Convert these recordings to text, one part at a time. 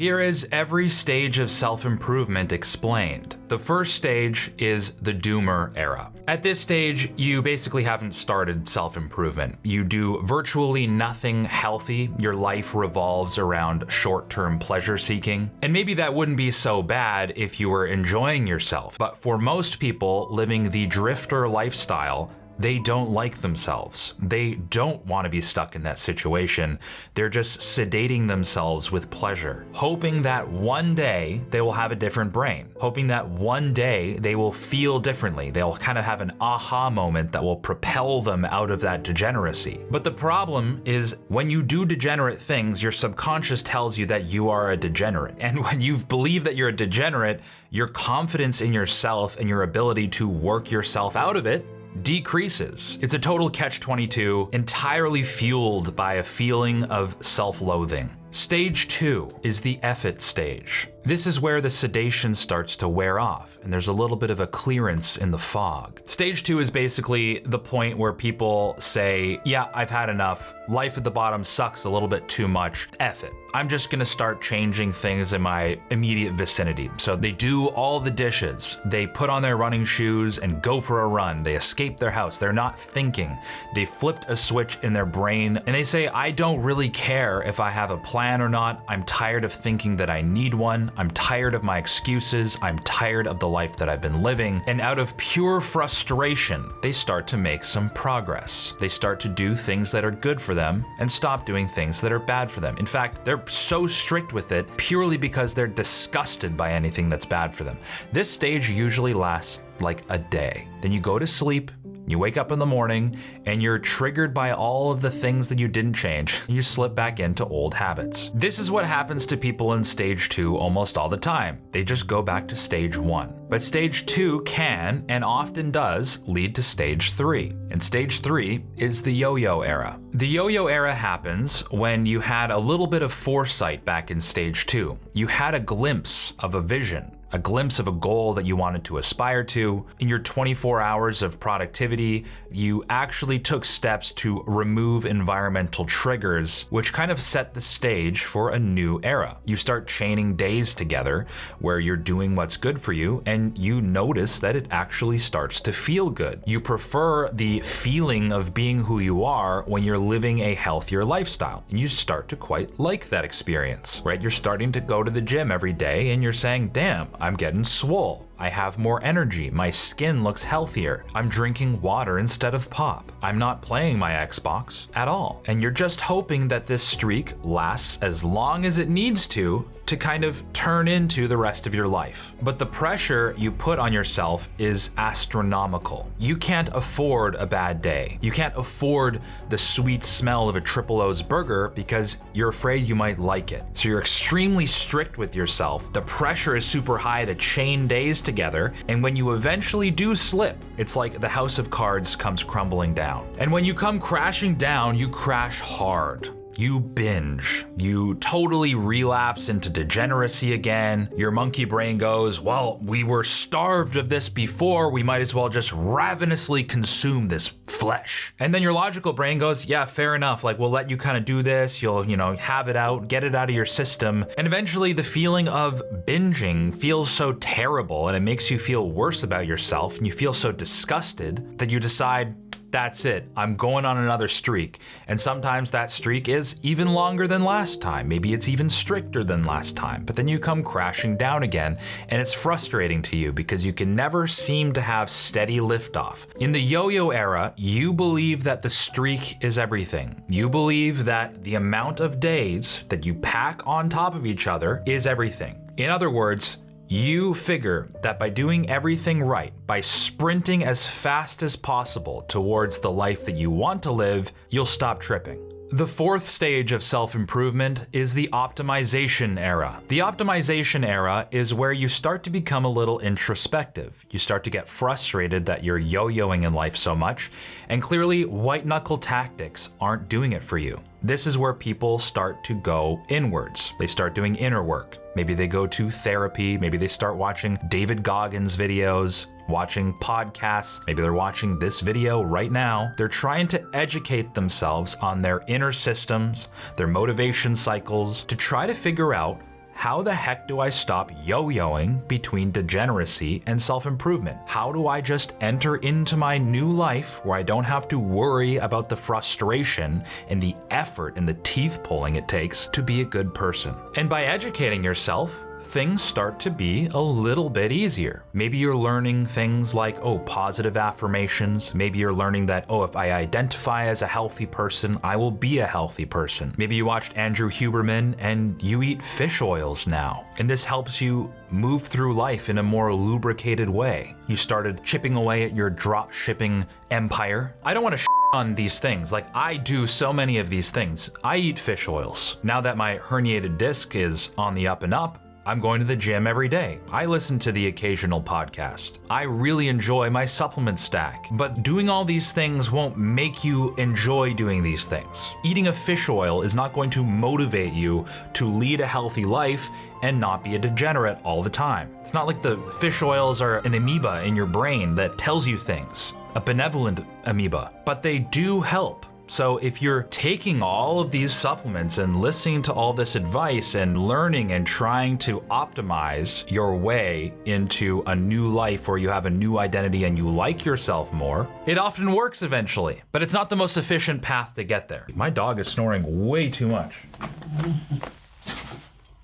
Here is every stage of self-improvement explained. The first stage is the doomer era. At this stage, you basically haven't started self-improvement. You do virtually nothing healthy. Your life revolves around short-term pleasure seeking. And maybe that wouldn't be so bad if you were enjoying yourself. But for most people living the drifter lifestyle, they don't like themselves. They don't want to be stuck in that situation. They're just sedating themselves with pleasure, hoping that one day they will have a different brain, hoping that one day they will feel differently. They'll kind of have an aha moment that will propel them out of that degeneracy. But the problem is when you do degenerate things, your subconscious tells you that you are a degenerate. And when you believe that you're a degenerate, your confidence in yourself and your ability to work yourself out of it decreases. It's a total catch-22, entirely fueled by a feeling of self-loathing. Stage 2 is the effort stage. This is where the sedation starts to wear off, and there's a little bit of a clearance in the fog. Stage 2 is basically the point where people say, yeah, I've had enough. Life at the bottom sucks a little bit too much. F it. I'm just gonna start changing things in my immediate vicinity. So they do all the dishes. They put on their running shoes and go for a run. They escape their house. They're not thinking. They flipped a switch in their brain and they say, I don't really care if I have a plan or not. I'm tired of thinking that I need one. I'm tired of my excuses. I'm tired of the life that I've been living. And out of pure frustration, they start to make some progress. They start to do things that are good for them and stop doing things that are bad for them. In fact, they're so strict with it purely because they're disgusted by anything that's bad for them. This stage usually lasts like a day. Then you go to sleep. You wake up in the morning and you're triggered by all of the things that you didn't change. You slip back into old habits. This is what happens to people in stage 2 almost all the time. They just go back to stage 1. But stage 2 can and often does lead to stage 3. And stage 3 is the yo-yo era. The yo-yo era happens when you had a little bit of foresight back in stage 2. You had a glimpse of a vision, a glimpse of a goal that you wanted to aspire to. In your 24 hours of productivity, you actually took steps to remove environmental triggers, which kind of set the stage for a new era. You start chaining days together where you're doing what's good for you, and you notice that it actually starts to feel good. You prefer the feeling of being who you are when you're living a healthier lifestyle, and you start to quite like that experience, right? You're starting to go to the gym every day, and you're saying, damn, I'm getting swole. I have more energy. My skin looks healthier. I'm drinking water instead of pop. I'm not playing my Xbox at all. And you're just hoping that this streak lasts as long as it needs to kind of turn into the rest of your life. But the pressure you put on yourself is astronomical. You can't afford a bad day. You can't afford the sweet smell of a Triple O's burger because you're afraid you might like it. So you're extremely strict with yourself. The pressure is super high to chain days together, and when you eventually do slip, it's like the house of cards comes crumbling down. And when you come crashing down, you crash hard. You binge. You totally relapse into degeneracy again. Your monkey brain goes, well, we were starved of this before, we might as well just ravenously consume this flesh. And then your logical brain goes, yeah, fair enough. Like, we'll let you kind of do this. You'll, have it out, get it out of your system. And eventually the feeling of binging feels so terrible and it makes you feel worse about yourself and you feel so disgusted that you decide, that's it, I'm going on another streak. And sometimes that streak is even longer than last time. Maybe it's even stricter than last time, but then you come crashing down again and it's frustrating to you because you can never seem to have steady liftoff. In the yo-yo era, you believe that the streak is everything. You believe that the amount of days that you pack on top of each other is everything. In other words, you figure that by doing everything right, by sprinting as fast as possible towards the life that you want to live, you'll stop tripping. The fourth stage of self-improvement is the optimization era. The optimization era is where you start to become a little introspective. You start to get frustrated that you're yo-yoing in life so much, and clearly white-knuckle tactics aren't doing it for you. This is where people start to go inwards. They start doing inner work. Maybe they go to therapy. Maybe they start watching David Goggins videos, watching podcasts. Maybe they're watching this video right now. They're trying to educate themselves on their inner systems, their motivation cycles, to try to figure out how the heck do I stop yo-yoing between degeneracy and self-improvement? How do I just enter into my new life where I don't have to worry about the frustration and the effort and the teeth pulling it takes to be a good person? And by educating yourself, things start to be a little bit easier. Maybe you're learning things like, positive affirmations. Maybe you're learning that, if I identify as a healthy person, I will be a healthy person. Maybe you watched Andrew Huberman and you eat fish oils now. And this helps you move through life in a more lubricated way. You started chipping away at your drop shipping empire. I don't want to on these things. Like, I do so many of these things. I eat fish oils. Now that my herniated disc is on the up and up, I'm going to the gym every day. I listen to the occasional podcast. I really enjoy my supplement stack. But doing all these things won't make you enjoy doing these things. Eating a fish oil is not going to motivate you to lead a healthy life and not be a degenerate all the time. It's not like the fish oils are an amoeba in your brain that tells you things, a benevolent amoeba, but they do help. So if you're taking all of these supplements and listening to all this advice and learning and trying to optimize your way into a new life where you have a new identity and you like yourself more, it often works eventually, but it's not the most efficient path to get there. My dog is snoring way too much.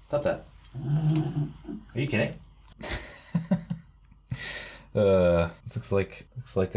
Stop that. Are you kidding? Looks like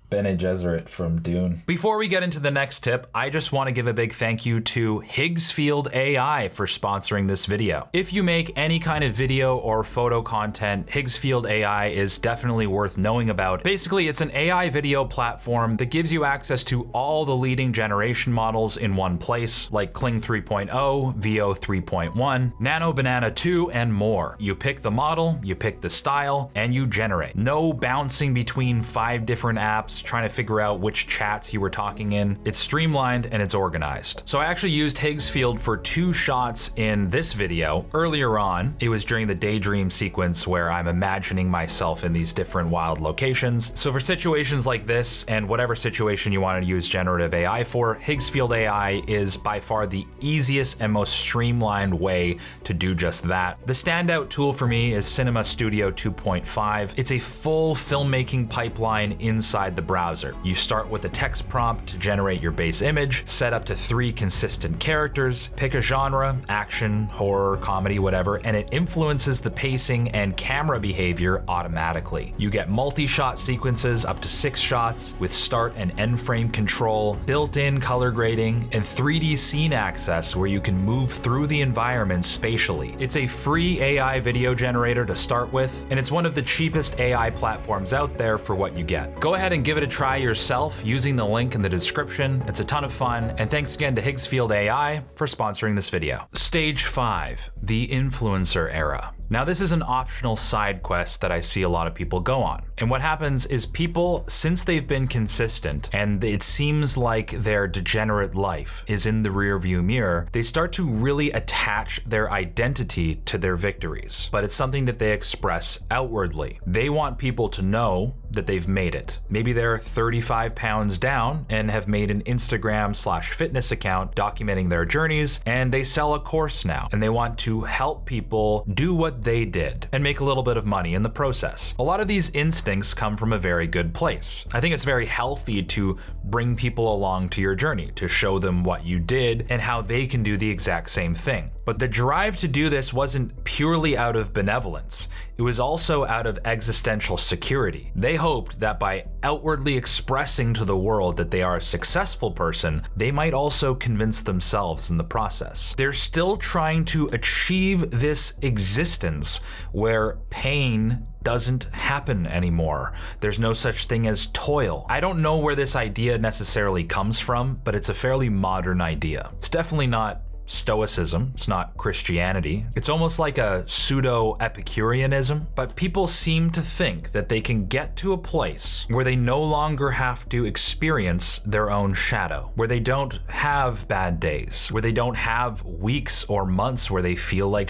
Bene Gesserit from Dune. Before we get into the next tip, I just want to give a big thank you to Higgsfield AI for sponsoring this video. If you make any kind of video or photo content, Higgsfield AI is definitely worth knowing about. Basically, it's an AI video platform that gives you access to all the leading generation models in one place, like Kling 3.0, VO 3.1, Nano Banana 2, and more. You pick the model, you pick the style, and you generate. No bouncing between 5 different apps, trying to figure out which chats you were talking in. It's streamlined and it's organized. So I actually used Higgsfield for 2 shots in this video. Earlier on, it was during the daydream sequence where I'm imagining myself in these different wild locations. So for situations like this and whatever situation you want to use generative AI for, Higgsfield AI is by far the easiest and most streamlined way to do just that. The standout tool for me is Cinema Studio 2.5. It's a full filmmaking pipeline inside the browser. You start with a text prompt to generate your base image, set up to 3 consistent characters, pick a genre, action, horror, comedy, whatever, and it influences the pacing and camera behavior automatically. You get multi-shot sequences up to 6 shots with start and end frame control, built-in color grading, and 3D scene access where you can move through the environment spatially. It's a free AI video generator to start with, and it's one of the cheapest AI platforms out there for what you get. Go ahead and give it a try yourself using the link in the description. It's a ton of fun, and thanks again to Higgsfield AI for sponsoring this video. Stage 5, the influencer era. Now, this is an optional side quest that I see a lot of people go on. And what happens is people, since they've been consistent and it seems like their degenerate life is in the rearview mirror, they start to really attach their identity to their victories. But it's something that they express outwardly. They want people to know that they've made it. Maybe they're 35 pounds down and have made an Instagram/fitness account documenting their journeys, and they sell a course now, and they want to help people do what they did and make a little bit of money in the process. A lot of these instincts come from a very good place. I think it's very healthy to bring people along to your journey, to show them what you did and how they can do the exact same thing. But the drive to do this wasn't purely out of benevolence. It was also out of existential security. They hoped that by outwardly expressing to the world that they are a successful person, they might also convince themselves in the process. They're still trying to achieve this existence where pain doesn't happen anymore. There's no such thing as toil. I don't know where this idea necessarily comes from, but it's a fairly modern idea. It's definitely not Stoicism, it's not Christianity. It's almost like a pseudo-Epicureanism, but people seem to think that they can get to a place where they no longer have to experience their own shadow, where they don't have bad days, where they don't have weeks or months where they feel like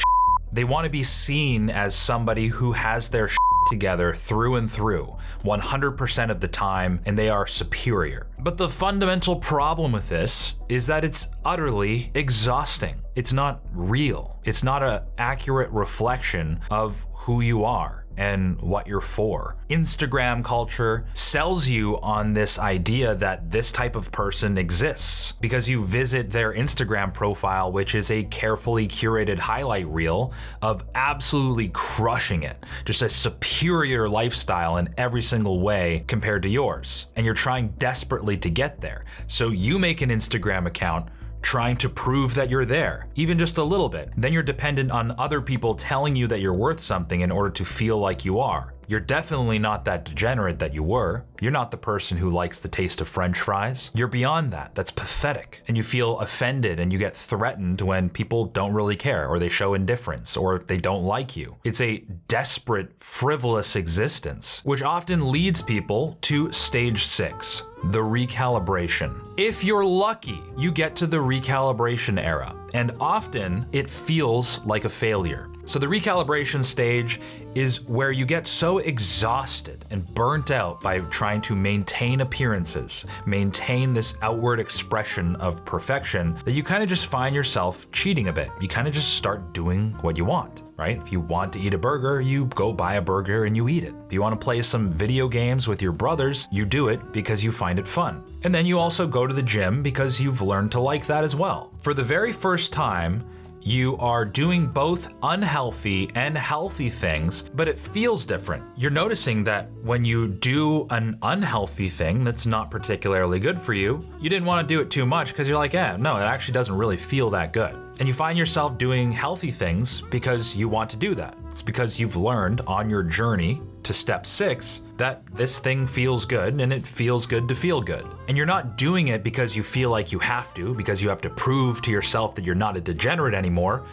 They want to be seen as somebody who has their together through and through 100% of the time, and they are superior. But the fundamental problem with this is that it's utterly exhausting. it's not real. It's not an accurate reflection of who you are and what you're for. Instagram culture sells you on this idea that this type of person exists because you visit their Instagram profile, which is a carefully curated highlight reel of absolutely crushing it, just a superior lifestyle in every single way compared to yours. And you're trying desperately to get there. So you make an Instagram account trying to prove that you're there, even just a little bit. Then you're dependent on other people telling you that you're worth something in order to feel like you are. You're definitely not that degenerate that you were. You're not the person who likes the taste of French fries. You're beyond that. That's pathetic. And you feel offended and you get threatened when people don't really care, or they show indifference, or they don't like you. It's a desperate, frivolous existence, which often leads people to stage 6, the recalibration. If you're lucky, you get to the recalibration era, and often it feels like a failure. So the recalibration stage is where you get so exhausted and burnt out by trying to maintain appearances, maintain this outward expression of perfection, that you kind of just find yourself cheating a bit. You kind of just start doing what you want, right? If you want to eat a burger, you go buy a burger and you eat it. If you want to play some video games with your brothers, you do it because you find it fun. And then you also go to the gym because you've learned to like that as well. For the very first time, you are doing both unhealthy and healthy things, but it feels different. You're noticing that when you do an unhealthy thing that's not particularly good for you, you didn't want to do it too much because you're like, no, it actually doesn't really feel that good. And you find yourself doing healthy things because you want to do that. It's because you've learned on your journey to step 6 that this thing feels good and it feels good to feel good. And you're not doing it because you feel like you have to, because you have to prove to yourself that you're not a degenerate anymore.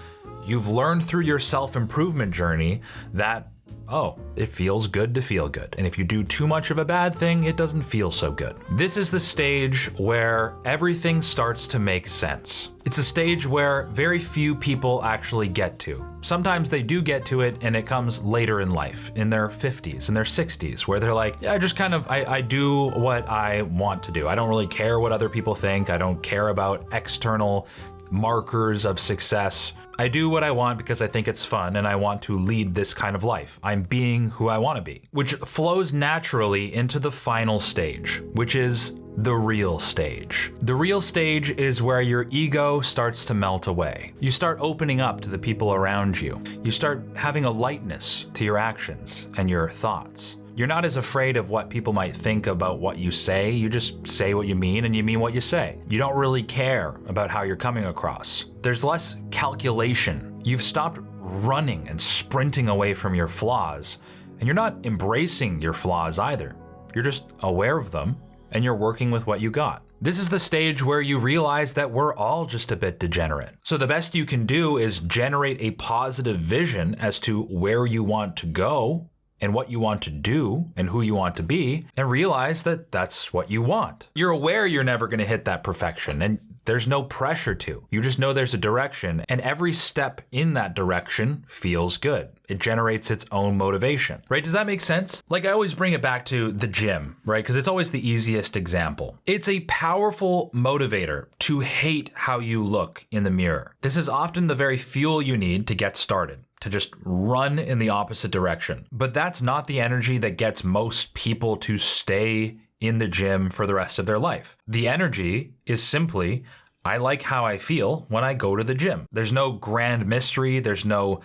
You've learned through your self-improvement journey that, it feels good to feel good. And if you do too much of a bad thing, it doesn't feel so good. This is the stage where everything starts to make sense. It's a stage where very few people actually get to. Sometimes they do get to it and it comes later in life, in their 50s, in their 60s, where they're like, I do what I want to do. I don't really care what other people think. I don't care about external markers of success. I do what I want because I think it's fun and I want to lead this kind of life. I'm being who I want to be, which flows naturally into the final stage, which is the real stage. The real stage is where your ego starts to melt away. You start opening up to the people around you. You start having a lightness to your actions and your thoughts. You're not as afraid of what people might think about what you say. You just say what you mean and you mean what you say. You don't really care about how you're coming across. There's less calculation. You've stopped running and sprinting away from your flaws, and you're not embracing your flaws either. You're just aware of them and you're working with what you got. This is the stage where you realize that we're all just a bit degenerate. So the best you can do is generate a positive vision as to where you want to go and what you want to do and who you want to be, and realize that that's what you want. You're aware you're never going to hit that perfection, and there's no pressure to. You just know there's a direction, and every step in that direction feels good. It generates its own motivation, right? Does that make sense? Like, I always bring it back to the gym, right? Because it's always the easiest example. It's a powerful motivator to hate how you look in the mirror. This is often the very fuel you need to get started, to just run in the opposite direction. But that's not the energy that gets most people to stay in the gym for the rest of their life. The energy is simply, I like how I feel when I go to the gym. There's no grand mystery. There's no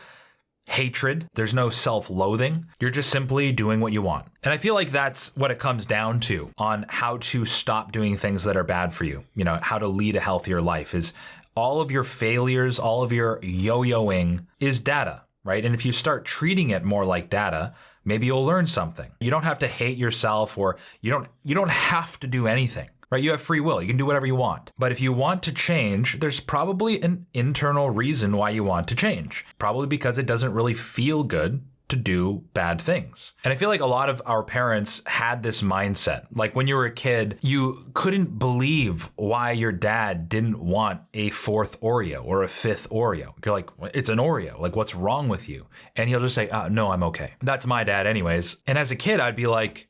hatred. There's no self-loathing. You're just simply doing what you want. And I feel like that's what it comes down to on how to stop doing things that are bad for you. You know, how to lead a healthier life is all of your failures, all of your yo-yoing is data, right? And if you start treating it more like data, maybe you'll learn something. You don't have to hate yourself, or you don't have to do anything, right? You have free will. You can do whatever you want. But if you want to change, there's probably an internal reason why you want to change. Probably because it doesn't really feel good to do bad things. And I feel like a lot of our parents had this mindset. Like when you were a kid, you couldn't believe why your dad didn't want a 4th Oreo or a 5th Oreo. You're like, it's an Oreo. Like, what's wrong with you? And he'll just say, no, I'm okay. That's my dad anyways. And as a kid, I'd be like,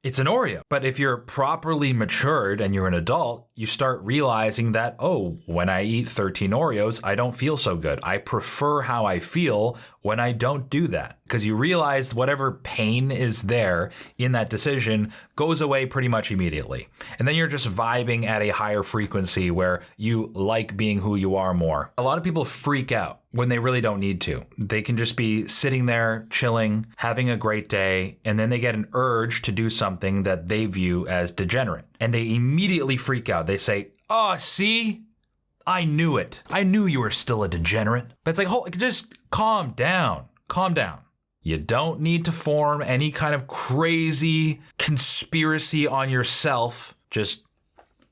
it's an Oreo. But if you're properly matured and you're an adult, you start realizing that, oh, when I eat 13 Oreos, I don't feel so good. I prefer how I feel when I don't do that. Because you realize whatever pain is there in that decision goes away pretty much immediately. And then you're just vibing at a higher frequency where you like being who you are more. A lot of people freak out when they really don't need to. They can just be sitting there, chilling, having a great day, and then they get an urge to do something that they view as degenerate. And they immediately freak out. They say, oh, see? I knew it. I knew you were still a degenerate. But it's like, just calm down. Calm down. You don't need to form any kind of crazy conspiracy on yourself. Just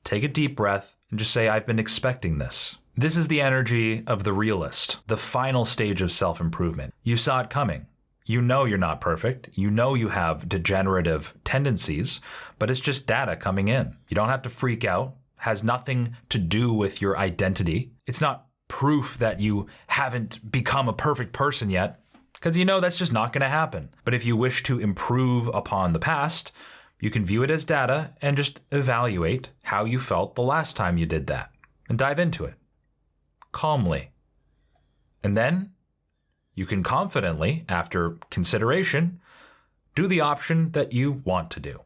take a deep breath and just say, I've been expecting this. This is the energy of the realist, the final stage of self-improvement. You saw it coming. You know you're not perfect. You know you have degenerative tendencies, but it's just data coming in. You don't have to freak out. It has nothing to do with your identity. It's not proof that you haven't become a perfect person yet, because you know that's just not going to happen. But if you wish to improve upon the past, you can view it as data and just evaluate how you felt the last time you did that and dive into it calmly. And then you can confidently, after consideration, do the option that you want to do.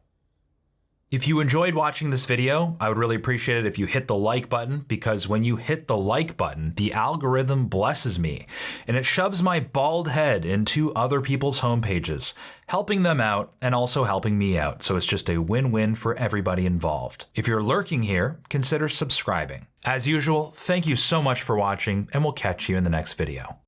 If you enjoyed watching this video, I would really appreciate it if you hit the like button, because when you hit the like button, the algorithm blesses me and it shoves my bald head into other people's homepages, helping them out and also helping me out. So it's just a win-win for everybody involved. If you're lurking here, consider subscribing. As usual, thank you so much for watching, and we'll catch you in the next video.